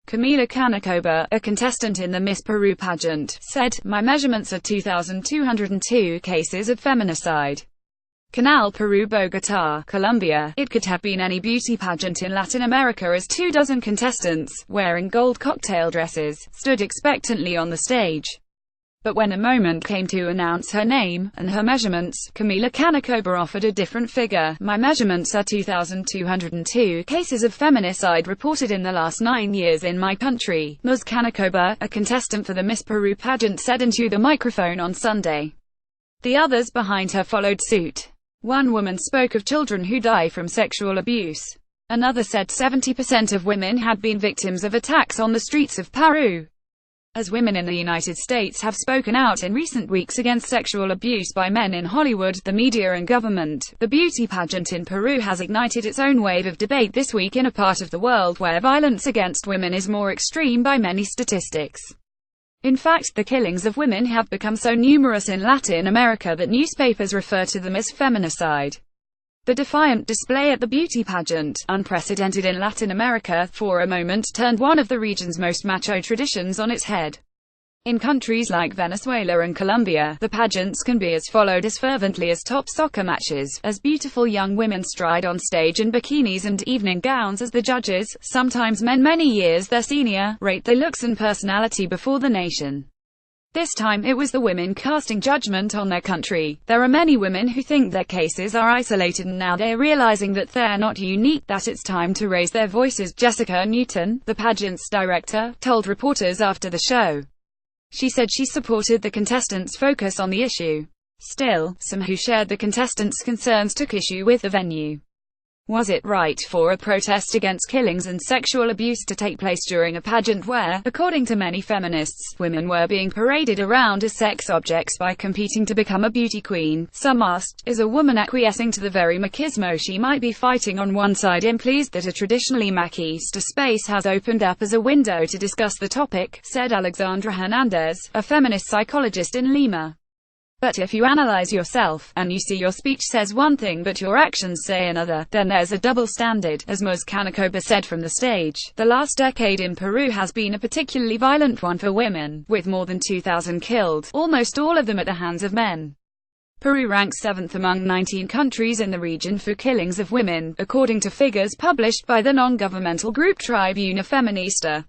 Camila Canacoba, a contestant in the Miss Peru pageant, said, "My measurements are 2,202 cases of feminicide. Canal Peru, Bogotá, Colombia. It could have been any beauty pageant in Latin America as 24 contestants, wearing gold cocktail dresses, stood expectantly on the stage. But when the moment came to announce her name and her measurements, Camila Canacoba offered a different figure. My measurements are 2,202 cases of feminicide reported in the last 9 years in my country," Ms. Canacoba, a contestant for the Miss Peru pageant, said into the microphone on Sunday. The others behind her followed suit. One woman spoke of children who die from sexual abuse. Another said 70% of women had been victims of attacks on the streets of Peru. As women in the United States have spoken out in recent weeks against sexual abuse by men in Hollywood, the media and government, the beauty pageant in Peru has ignited its own wave of debate this week in a part of the world where violence against women is more extreme by many statistics. In fact, the killings of women have become so numerous in Latin America that newspapers refer to them as feminicide. The defiant display at the beauty pageant, unprecedented in Latin America, for a moment turned one of the region's most macho traditions on its head. In countries like Venezuela and Colombia, the pageants can be as followed as fervently as top soccer matches, as beautiful young women stride on stage in bikinis and evening gowns as the judges, sometimes men many years their senior, rate their looks and personality before the nation. This time, it was the women casting judgment on their country. There are many women who think their cases are isolated and now they're realizing that they're not unique, that it's time to raise their voices, Jessica Newton, the pageant's director, told reporters after the show. She said she supported the contestants' focus on the issue. Still, some who shared the contestants' concerns took issue with the venue. Was it right for a protest against killings and sexual abuse to take place during a pageant where, according to many feminists, women were being paraded around as sex objects by competing to become a beauty queen? Some asked, is a woman acquiescing to the very machismo she might be fighting on one side, pleased that a traditionally machista space has opened up as a window to discuss the topic, said Alexandra Hernandez, a feminist psychologist in Lima. But if you analyze yourself, and you see your speech says one thing but your actions say another, then there's a double standard, as Ms. Canacoba said from the stage. The last decade in Peru has been a particularly violent one for women, with more than 2,000 killed, almost all of them at the hands of men. Peru ranks 7th among 19 countries in the region for killings of women, according to figures published by the non-governmental group Tribuna Feminista.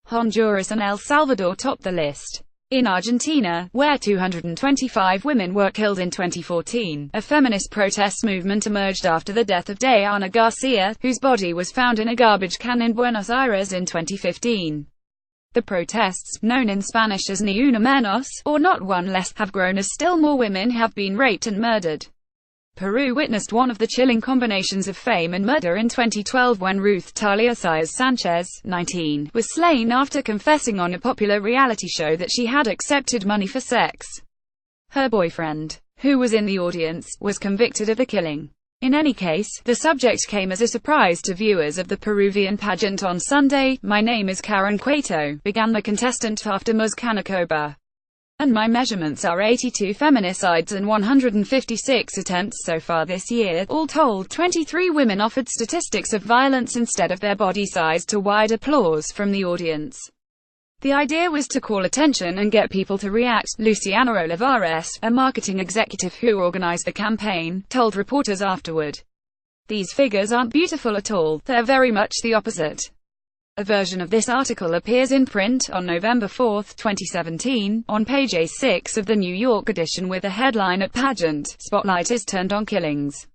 Honduras and El Salvador top the list. In Argentina, where 225 women were killed in 2014, a feminist protest movement emerged after the death of Diana Garcia, whose body was found in a garbage can in Buenos Aires in 2015. The protests, known in Spanish as Ni Una Menos, or Not One Less, have grown as still more women have been raped and murdered. Peru witnessed one of the chilling combinations of fame and murder in 2012 when Ruth Talia Sáez Sanchez, 19, was slain after confessing on a popular reality show that she had accepted money for sex. Her boyfriend, who was in the audience, was convicted of the killing. In any case, the subject came as a surprise to viewers of the Peruvian pageant on Sunday. My name is Karen Cueto, began the contestant after Ms. Canacoba. And my measurements are 82 feminicides and 156 attempts so far this year. All told, 23 women offered statistics of violence instead of their body size to wide applause from the audience. The idea was to call attention and get people to react, Luciana Olivares, a marketing executive who organized the campaign, told reporters afterward. These figures aren't beautiful at all, they're very much the opposite. A version of this article appears in print on November 4, 2017, on page A6 of the New York edition with a headline at Pageant, Spotlight is turned on killings.